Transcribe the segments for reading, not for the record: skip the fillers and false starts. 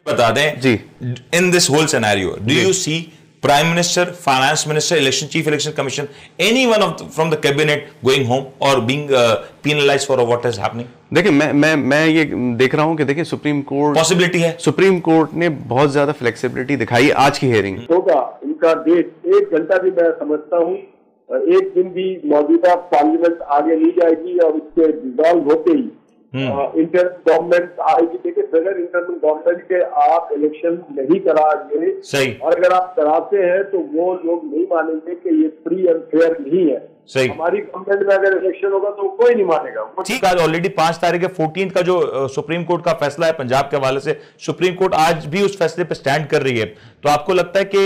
बता दें जी, in this whole scenario do you see prime minister, finance minister, election chief election commission, any one of from the cabinet going home और being penalised for what is happening? देखिए मैं ये देख रहा हूं कि देखिए सुप्रीम कोर्ट पॉसिबिलिटी है, सुप्रीम कोर्ट ने बहुत ज्यादा फ्लेक्सिबिलिटी दिखाई आज की हियरिंग होगा। इनका डेट 1 घंटा भी मैं समझता हूँ, एक दिन भी मौजूदा पार्लियामेंट आगे नहीं जाएगी और उसके डिसॉल्व होते ही इंटर गवर्नमेंट आएगी। देखिए बगैर इंटरनल गवर्नमेंट के आप इलेक्शन नहीं कराएंगे, सही, और अगर आप कराते हैं तो वो लोग नहीं मानेंगे कि ये फ्री एंड फेयर नहीं है। सही, हमारी गवर्नमेंट में अगर इलेक्शन होगा तो कोई नहीं मानेगा। ठीक है, ऑलरेडी 5 तारीख 14 का जो सुप्रीम कोर्ट का फैसला है पंजाब के हवाले से, सुप्रीम कोर्ट आज भी उस फैसले पे स्टैंड कर रही है। तो आपको लगता है कि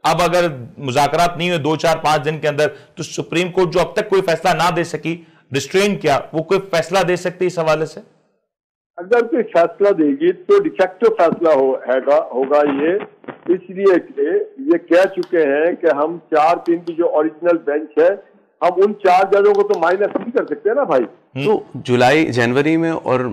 अब अगर मुज़ाकरात नहीं हुए 2, 4, 5 दिन के अंदर, तो सुप्रीम कोर्ट जो अब तक कोई फैसला ना दे सकी, रिस्ट्रेन किया, वो कोई फैसला दे सकती है इस हवाले से? अगर कोई फैसला देगी तो डिफेक्टिव फैसला होगा ये, इसलिए कि ये कह चुके हैं कि हम 4-3 की जो ओरिजिनल बेंच है, हम उन 4 जजों को तो माइनस नहीं कर सकते ना भाई। तो जुलाई जनवरी में और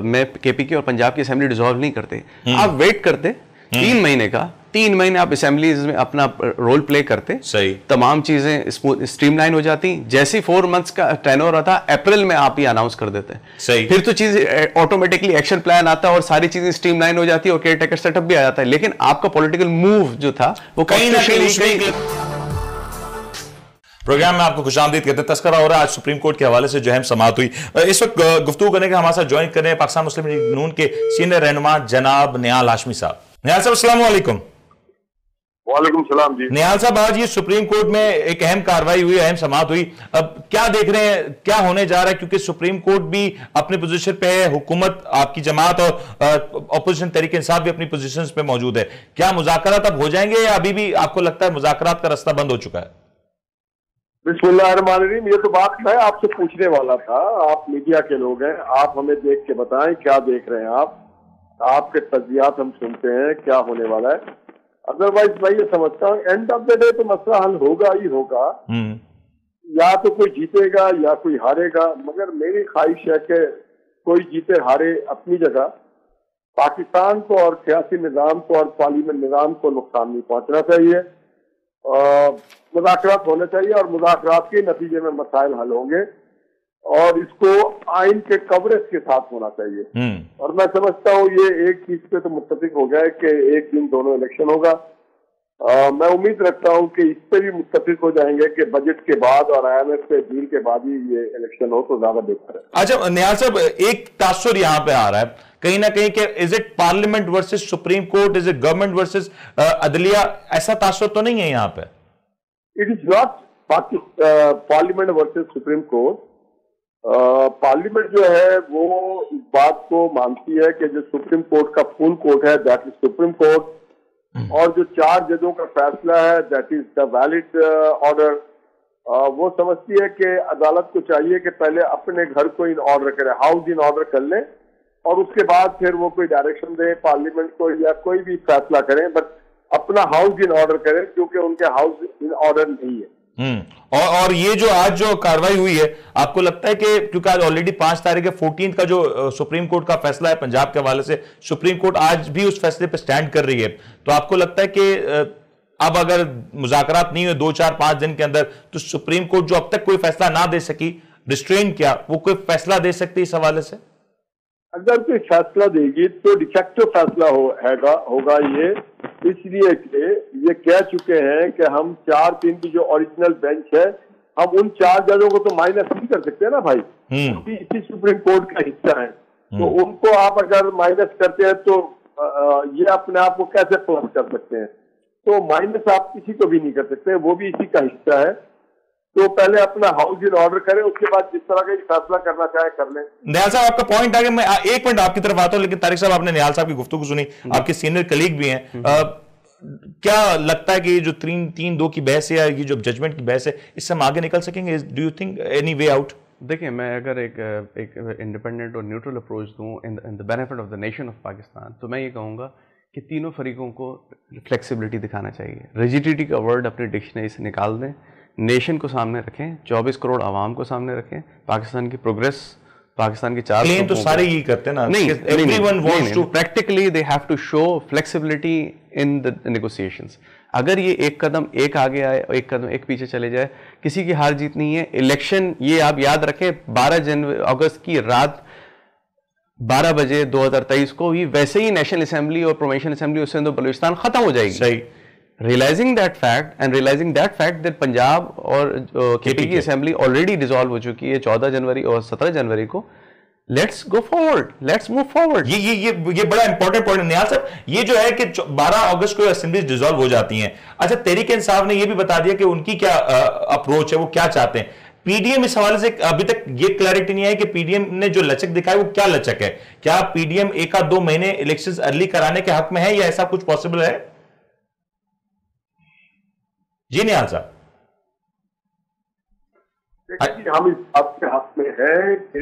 में केपीके और पंजाब की असेंबली डिसॉल्व नहीं करते, आप वेट करते 3 महीने का, 3 महीने आप असेंबलीज में अपना रोल प्ले करते, सही, तमाम चीजें स्ट्रीमलाइन हो जाती। जैसे 4 मंथ्स का टर्नओवर आता, अप्रैल में आप ये अनाउंस कर देते, सही, फिर तो चीज ऑटोमेटिकली एक्शन प्लान आता और सारी चीजें स्ट्रीमलाइन हो जाती और केयर टेकर सेटअप भी आ जाता है। लेकिन आपका पॉलिटिकल मूव जो था वो कहीं ना कहीं प्रोग्राम में आपको खुशामदीद कहते हैं। तस्करा हो रहा है आज सुप्रीम कोर्ट के हवाले से जो अहम समाअत हुई। इस वक्त गुफ्तगू करने के हमारे साथ ज्वाइन कर रहे हैं पाकिस्तान मुस्लिम लीग नून के सीनियर रहनुमा जनाब निहाल हाशमी साहब। निहाल साहब अस्सलाम वालेकुम। वालेकुम सलाम जी। निहाल साहब, आज ये सुप्रीम कोर्ट में एक अहम कार्रवाई हुई, अहम समाअत हुई, अब क्या देख रहे हैं, क्या होने जा रहा है? क्योंकि सुप्रीम कोर्ट भी अपने पोजीशन पे है, हुकूमत आपकी जमात और ऑपोजिशन तहरीक इंसाफ भी अपनी पोजीशन पे मौजूद है। क्या मुज़ाकरात अब हो जाएंगे या अभी भी आपको लगता है मुज़ाकरात का रास्ता बंद हो चुका है? बिस्मिल्लाहिर्रहमानिर्रहीम, ये तो बात मैं आपसे पूछने वाला था। आप मीडिया के लोग हैं, आप हमें देख के बताएं क्या देख रहे हैं आप, आपके तज्जियात हम सुनते हैं क्या होने वाला है। अदरवाइज मैं ये समझता हूँ एंड ऑफ द डे तो मसला हल होगा ही होगा, या तो कोई जीतेगा या कोई हारेगा। मगर मेरी ख्वाहिश है कि कोई जीते हारे अपनी जगह, पाकिस्तान को और सियासी निज़ाम को और पार्लियामेंट निज़ाम को नुकसान नहीं पहुंचना चाहिए। मुज़ाकरात होने चाहिए और मुज़ाकरात के नतीजे में मसाइल हल होंगे और इसको आइन के कवरेज के साथ होना चाहिए। और मैं समझता हूँ ये एक चीज पे तो मुत्तफिक हो गया है कि एक दिन दोनों इलेक्शन होगा। मैं उम्मीद रखता हूँ कि इस पे भी मुत्तफिक हो जाएंगे कि बजट के बाद और IMF के डील के बाद ही ये इलेक्शन हो तो ज्यादा बेहतर है। अच्छा निहाल साहब, एक तासुर यहाँ पे आ रहा है कहीं ना कहीं कि is it parliament versus supreme court, is it government versus अदलिया, ऐसा तासुर तो नहीं है यहाँ पे? It is not parliament versus supreme court. Parliament जो है वो इस बात को मानती है कि जो सुप्रीम कोर्ट का फुल कोर्ट है दैट इज सुप्रीम कोर्ट, और जो 4 जजों का फैसला है that is the valid order. वो समझती है कि अदालत को चाहिए कि पहले अपने घर को इन ऑर्डर करे, हाउस इन ऑर्डर कर ले, और उसके बाद फिर वो कोई डायरेक्शन दे पार्लियामेंट को या कोई भी फैसला करें, बट अपना हाउस इन ऑर्डर करें क्योंकि उनके हाउस इन ऑर्डर नहीं है। और ये जो आज जो कार्रवाई हुई है, आपको लगता है कि क्योंकि आज ऑलरेडी 5 तारीख 14 का जो सुप्रीम कोर्ट का फैसला है पंजाब के हवाले से, सुप्रीम कोर्ट आज भी उस फैसले पे स्टैंड कर रही है, तो आपको लगता है कि अब अगर मुज़ाकरात नहीं हुए 2, 4, 5 दिन के अंदर, तो सुप्रीम कोर्ट जो अब तक कोई फैसला ना दे सकी, रिस्ट्रेन किया, वो कोई फैसला दे सकती है इस हवाले से? अगर कोई फैसला देगी तो डिफेक्टिव फैसला होगा ये, इसलिए कि ये कह चुके हैं कि हम 4-3 की जो ओरिजिनल बेंच है, हम उन 4 जजों को तो माइनस नहीं कर सकते ना भाई, क्योंकि इसी सुप्रीम कोर्ट का हिस्सा है। तो उनको आप अगर माइनस करते हैं तो ये अपने आप को कैसे प्लस कर सकते हैं? तो माइनस आप किसी को भी नहीं कर सकते, वो भी इसी का हिस्सा है। तो पहले अपना हाउस इन ऑर्डर करें, उसके बाद जिस तरह का फैसला करना चाहे कर लें। निहाल साहब, आपका पॉइंट आ गया, मैं एक मिनट आपकी तरफ आता हूं, लेकिन तारिक साहब आपने निहाल साहब की गुफ्तगू सुनी, आपके सीनियर कलीग भी हैं, क्या लगता है कि ये जो 3-2 की बहस है या ये जो जजमेंट की बहस है, इससे हम आगे निकल सकेंगे? Do you think any way out? देखिए, मैं अगर एक इंडिपेंडेंट और न्यूट्रल अप्रोच दूं in the benefit of the nation of Pakistan, तो मैं ये कहूँगा कि तीनों फरीकों को फ्लेक्सिबिलिटी दिखाना चाहिए। रिजिडिटी का वर्ड अपनी डिक्शनरी से निकाल दें, नेशन को सामने रखें, 24 करोड़ आवाम को सामने रखें, पाकिस्तान की प्रोग्रेस, पाकिस्तान के 4 क्लेम तो सारे यही करते हैं ना, everyone wants to, practically they have to show flexibility in the negotiations. अगर ये एक कदम एक आगे आए और एक कदम एक पीछे चले जाए, किसी की हार जीत नहीं है। इलेक्शन, ये आप याद रखें, 12 अगस्त की रात 12 बजे 2023 को ही वैसे ही नेशनल असेंबली और प्रोविंशियल असेंबली सिंध और बलूचिस्तान खत्म हो जाएगी। सही। Realising that fact that Punjab और केपी की असेंबली ऑलरेडी डिसॉल्व हो चुकी है 14 जनवरी और 17 जनवरी को। Let's go forward, let's move forward. ये बड़ा इंपॉर्टेंट पॉइंट निहाल साहब, ये जो है कि 12 अगस्त को असेंबली डिसॉल्व हो जाती हैं। अच्छा, तहरीक इंसाफ ने ये भी बता दिया कि उनकी क्या अप्रोच है, वो क्या चाहते हैं। पीडीएम इस हवाले से अभी तक ये क्लैरिटी नहीं है कि पीडीएम ने जो लचक दिखाई वो क्या लचक है। क्या पीडीएम 1-2 महीने इलेक्शंस अर्ली कराने के हक में है या ऐसा कुछ पॉसिबल है? जी निहाल साहब। हम इस बात के हक में है कि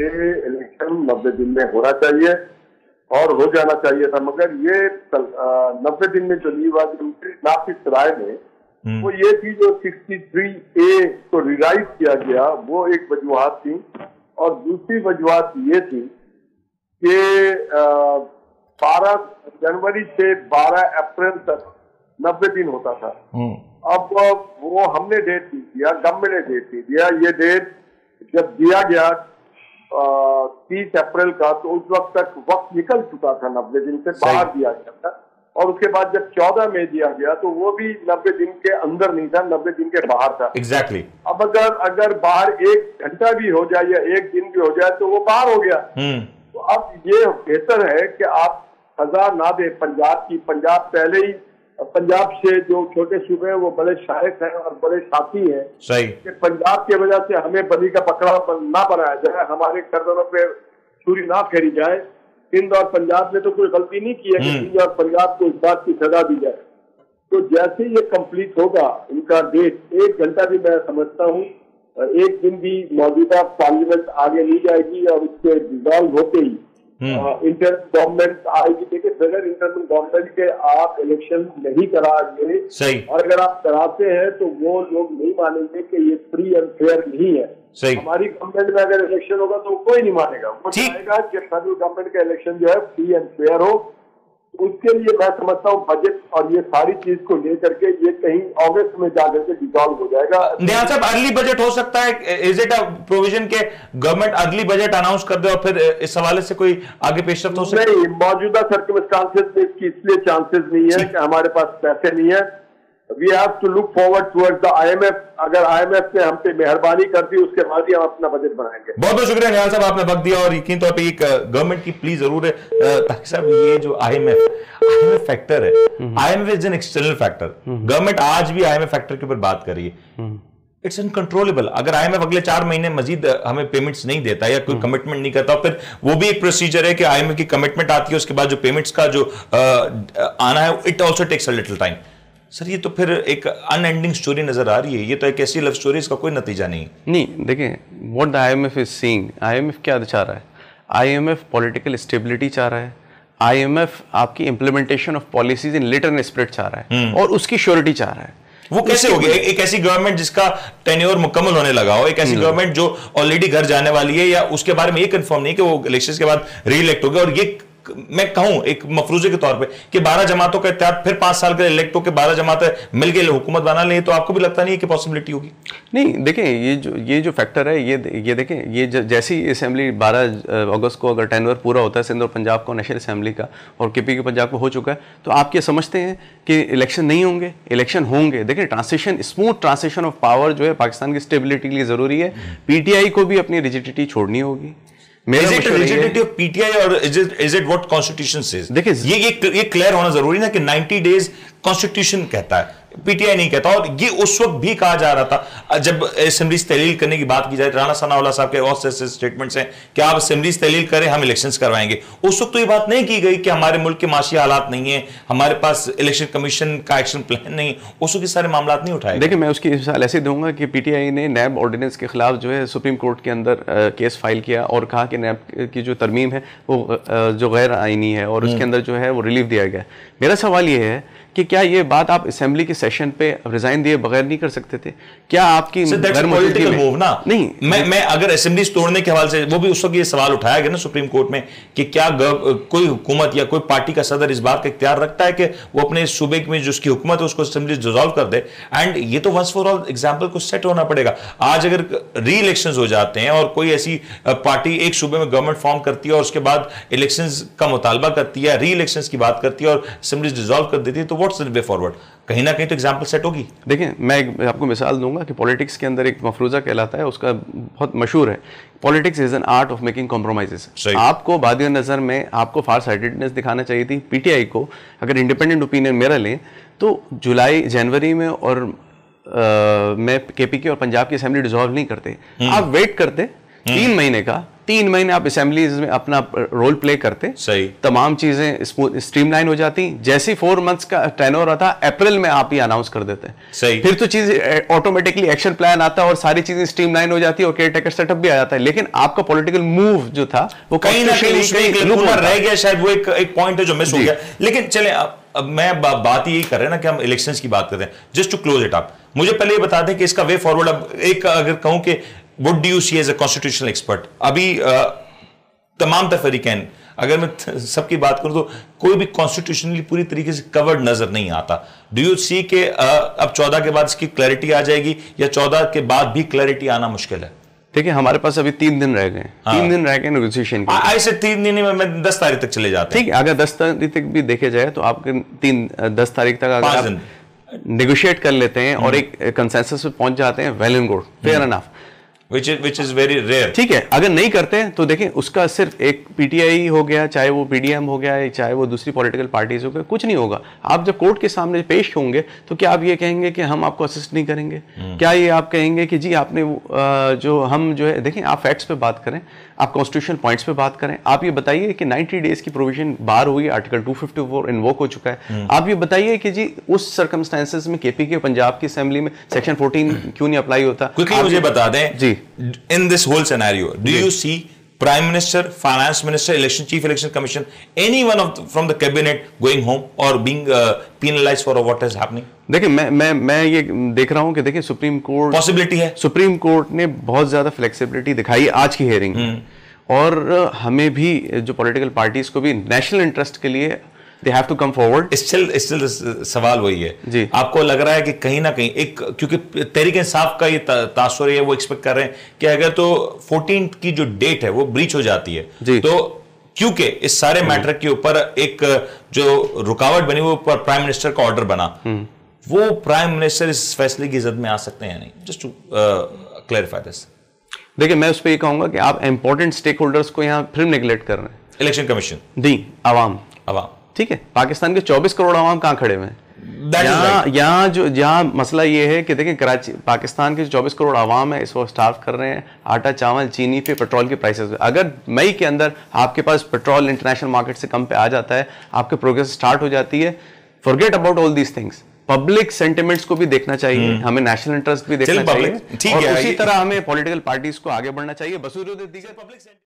इलेक्शन 90 दिन में होना चाहिए और हो जाना चाहिए था, मगर ये 90 दिन में जो ली बात नाफिस राय में वो ये थी, जो 63A को रिवाइज किया गया, वो एक वजूहत थी। और दूसरी वजूहत ये थी कि 12 जनवरी से 12 अप्रैल तक 90 दिन होता था। अब वो हमने डेट नहीं दिया, गवर्नमेंट ने डेट नहीं दिया। ये डेट जब दिया गया 30 अप्रैल का, तो उस वक्त तक वक्त निकल चुका था, 90 दिन से बाहर दिया गया था। और उसके बाद जब 14 में दिया गया तो वो भी 90 दिन के अंदर नहीं था, 90 दिन के बाहर था। एग्जैक्टली। अब अगर बाहर 1 घंटा भी हो जाए या 1 दिन भी हो जाए तो वो बाहर हो गया। तो अब ये बेहतर है कि आप सजा ना दे पंजाब की। पंजाब पहले ही, पंजाब से जो छोटे सूबे हैं वो बड़े शायक हैं और बड़े साथी हैं। सही। कि पंजाब की वजह से हमें बली का पकड़ा ना बनाया जाए, हमारे गर्दनों पे छुरी ना फेरी जाए। सिंध और पंजाब ने तो कोई गलती नहीं की है कि सिंध और पंजाब को इस बात की सजा दी जाए। तो जैसे ये कंप्लीट होगा इनका डेट, 1 घंटा भी मैं समझता हूँ, 1 दिन भी मौजूदा पार्लियामेंट आगे नहीं जाएगी और उसके डिसॉल्व होते ही इंटरनल गवर्नमेंट आएगी। देखिए, बगैर इंटरनल गवर्नमेंट के आप इलेक्शन नहीं कराएंगे, और अगर आप कराते हैं तो वो लोग नहीं मानेंगे कि ये फ्री एंड फेयर नहीं है। हमारी गवर्नमेंट में अगर इलेक्शन होगा तो कोई नहीं मानेगा, वो चाहेगा कि फेडरल गवर्नमेंट का इलेक्शन जो है फ्री एंड फेयर हो। उसके लिए मैं समझता हूँ बजट और ये सारी चीज को लेकर के ये कहीं अगस्त में जाकर के डिसॉल्व हो जाएगा। निहाल साहब, अर्ली बजट हो सकता है? इज इट अ प्रोविजन के गवर्नमेंट अर्ली बजट अनाउंस कर दे और फिर इस हवाले से कोई आगे पेशरफ्त हो सकती है? नहीं, मौजूदा सर्कमस्टांसेस में इसकी इसलिए चांसेस नहीं है कि हमारे पास पैसे नहीं है। We have to look forward towards the IMF। अगर IMF ने हम पे मेहरबानी कर दी उसके बाद ही हम अपना बजट बनाएंगे। बहुत बहुत शुक्रिया निहाल साहब, आपने वक्त दिया। और यकीन तौर पे एक गवर्नमेंट की प्लीज जरूर है ताकि साहब ये जो IMF फैक्टर है, IMF is an external factor. Government आज भी IMF फैक्टर के ऊपर बात कर रही है। It's uncontrollable. अगर IMF अगले 4 महीने मजीद हमें पेमेंट्स नहीं देता या कोई कमिटमेंट नहीं करता, फिर वो भी एक प्रोसीजर है कि IMF की कमिटमेंट आती है, उसके बाद जो पेमेंट्स का जो आना है, it also takes a little time. Sir, ये तो फिर एक अनएंडिंग स्टोरी नजर आ रही है। ये तो एक ऐसी लव स्टोरी, इसका कोई नतीजा नहीं। देखिए, what the IMF is seeing, IMF क्या चाह रहा है? IMF पॉलिटिकल स्टेबिलिटी चाह रहा है। IMF आपकी implementation of policies in letter and spirit चाह रहा है और उसकी श्योरिटी चाह रहा है। वो कैसे होगी? एक ऐसी गवर्नमेंट जिसका टेन्योर मुकम्मल होने लगा हो, एक ऐसी गवर्नमेंट जो ऑलरेडी घर जाने वाली है, या उसके बारे में ये कंफर्म नहीं कि वो इलेक्शन के बाद री इलेक्ट होगी। और ये मैं कहूं एक मफरूजे के तौर पे कि 12 जमातों का इत्तेहाद फिर 5 साल के इलेक्ट होकर 12 जमातें मिलकर हुकूमत बना लें, तो आपको भी लगता नहीं है कि पॉसिबिलिटी होगी? नहीं, देखें, ये जो फैक्टर है, ये देखें, ये जैसी असेंबली 12 अगस्त को अगर टेन्योर पूरा होता है सिंध और पंजाब को नेशनल असेंबली का, और केपी के पंजाब को हो चुका है, तो आप क्या समझते हैं कि इलेक्शन नहीं होंगे? इलेक्शन होंगे। देखिए, transition, smooth transition of power जो है पाकिस्तान की स्टेबिलिटी के लिए जरूरी है। PTI को भी अपनी रिजिडिटी छोड़नी होगी। Is it rigidity of PTI or is it what Constitution says? देखिए, ये क्लियर होना जरूरी ना कि 90 डेज कॉन्स्टिट्यूशन कहता है, PTI नहीं कहता। और ये उस वक्त भी कहा जा रहा था जब असेंबलीज तहलील करने की बात की जाए, राणा सनाउल्लाह साहब के और से स्टेटमेंट्स हैं कि आप असेंबलीज तहलील करें, हम इलेक्शंस करवाएंगे। उस वक्त तो ये बात नहीं की गई कि हमारे मुल्क के माशी हालात नहीं है, हमारे पास इलेक्शन कमीशन का एक्शन प्लान नहीं, उस वक्त सारे मामला नहीं उठाए। देखिए, मैं उसकी मिसाल ऐसे दूंगा कि PTI ने नैब ऑर्डिनेंस के खिलाफ जो है सुप्रीम कोर्ट के अंदर केस फाइल किया और कहा कि नैब की जो तरमीम है वो जो गैर आईनी है और उसके अंदर जो है वो रिलीफ दिया गया। मेरा सवाल ये है कि क्या ये बात आप असेंबली के सेशन पे रिजाइन दिए बगैर नहीं कर सकते थे? क्या आपकी पॉलिटिकल मूव ना? नहीं, मैं अगर असेंबली तोड़ने के हवाले से, वो भी उस वक्त ये सवाल उठाया गया ना सुप्रीम कोर्ट में कि क्या कोई हुकूमत या कोई पार्टी का सदर इस बात का इख्तियार रखता है कि वो अपने सूबे में जो उसकी हुकूमत है उसको असेंबली डिसॉल्व कर दे? एंड ये तो वंस फॉर ऑल एग्जाम्पल को सेट होना पड़ेगा। आज अगर री इलेक्शन हो जाते हैं और कोई ऐसी पार्टी एक सूबे में गवर्नमेंट फॉर्म करती है और उसके बाद इलेक्शंस का मुतालबा करती है, री इलेक्शंस की बात करती है और असेंबली डिसॉल्व कर देती है, तो व्हाट्स द वे फॉरवर्ड? कहीं ना कहीं तो एग्जाम्पल सेट होगी। देखिए, मैं आपको मिसाल दूंगा कि पॉलिटिक्स के अंदर एक मफरूजा कहलाता है, उसका बहुत मशहूर है, politics is an art of making compromises. आपको बादिया नज़र में आपको फार साइटेडनेस दिखाना चाहिए थी। पीटीआई को अगर इंडिपेंडेंट ओपिनियन मेरा लें तो जनवरी में और में केपीके और पंजाब की असेंबली डिसॉल्व नहीं करते, आप वेट करते 3 महीने का, 3 महीने आप असेंबलीज में अपना रोल प्ले करते, सही, तमाम चीजें स्ट्रीमलाइन हो जाती। जैसे 4 मंथ्स का टेनोर आता, अप्रैल में आप ही अनाउंस कर देते, सही, फिर तो चीज ऑटोमेटिकली एक्शन प्लान आता और सारी चीजें स्ट्रीमलाइन हो जाती और केयर टेकर सेटअप भी आ जाता है। लेकिन आपका पॉलिटिकल मूव जो था वो कहीं ना कहीं रह गया, शायद वो एक पॉइंट है जो मिस हो गया। लेकिन चले अब मैं बात यही कर रहे हैं ना कि हम इलेक्शंस की बात करते हैं। Just to close it up, मुझे पहले ये बता दें कि इसका वे फॉरवर्ड, अब एक अगर कहूं कि what do you see as a constitutional expert, अभी तमाम तफरीकैन, अगर मैं सबकी बात करूं तो कोई भी कॉन्स्टिट्यूशनली पूरी तरीके से कवर्ड नजर नहीं आता। डू यू सी के अब 14 के बाद इसकी क्लैरिटी आ जाएगी या 14 के बाद भी क्लैरिटी आना मुश्किल है? देखिए, हमारे पास अभी 3 दिन रह गए, 3 दिन रह गए नेगोशिएशन के। ऐसे 3 दिन में 10 तारीख तक चले जाते हैं। ठीक है, अगर 10 तारीख तक भी देखे जाए तो आपके 10 तारीख तक अगर आप नेगोशिएट कर लेते हैं और एक कंसेंसस पे पहुंच जाते हैं, well and good, fair enough, which is very rare। ठीक है, अगर नहीं करते तो देखें उसका सिर्फ एक पीटीआई हो गया, चाहे वो पीडीएम हो गया, चाहे वो दूसरी पॉलिटिकल पार्टीज हो गया, कुछ नहीं होगा। आप जब कोर्ट के सामने पेश होंगे तो क्या आप ये कहेंगे कि हम आपको असिस्ट नहीं करेंगे? क्या ये आप कहेंगे कि जी आपने जो है, देखें, आप फैक्ट्स पे बात करें, आप कॉन्स्टिट्यूशनल पॉइंट्स पे बात करें। आप ये बताइए कि 90 डेज की प्रोविजन बार हुई, आर्टिकल 254 इन्वोक हो चुका है। आप ये बताइए कि जी उस सर्कमस्टेंसेस में केपीके पंजाब की असेंबली में सेक्शन 14 क्यों नहीं अप्लाई होता? क्विकली मुझे बता दें जी, in this whole scenario do you see Prime Minister, Finance Minister, Chief Election Commission, anyone from the cabinet going home or being penalized for what is happening? देखिए, मैं ये देख रहा हूं कि देखिए सुप्रीम कोर्ट, पॉसिबिलिटी है, सुप्रीम कोर्ट ने बहुत ज्यादा फ्लेक्सिबिलिटी दिखाई आज की हियरिंग में, और हमें भी जो पॉलिटिकल पार्टीज को भी नेशनल इंटरेस्ट के लिए they have to come forward। still सवाल वही है जी। आपको लग रहा है कि कहीं ना कहीं एक, क्योंकि तहरीक इंसाफ का ये तासुर है, वो एक्सपेक्ट कर रहे हैं कि अगर तो 14 की जो डेट है वो ब्रीच हो जाती है जी, तो क्योंकि इस सारे मैटर के ऊपर एक जो रुकावट बनी वो प्राइम मिनिस्टर का ऑर्डर बना, वो प्राइम मिनिस्टर इस फैसले की जद में आ सकते हैं या नहीं? Just to clarify this. देखिए, मैं उस पर ये कहूंगा कि आप इंपॉर्टेंट स्टेक होल्डर्स को यहाँ फिर नेग्लेक्ट कर रहे हैं। इलेक्शन कमीशन दी आवाम, ठीक है, पाकिस्तान के 24 करोड़ आवाम कहां खड़े हुए हैं? यहाँ मसला ये है कि देखिए, कराची, पाकिस्तान के 24 करोड़ आवाम है, इसको स्टार्व कर रहे हैं आटा, चावल, चीनी पे, पेट्रोल के प्राइसेस पे। अगर मई के अंदर आपके पास पेट्रोल इंटरनेशनल मार्केट से कम पे आ जाता है, आपके प्रोग्रेस स्टार्ट हो जाती है, forget about all these things. Public sentiments को भी देखना चाहिए, हमें नेशनल इंटरेस्ट भी देखना चाहिए, और उसी तरह हमें पॉलिटिकल पार्टीज को आगे बढ़ना चाहिए।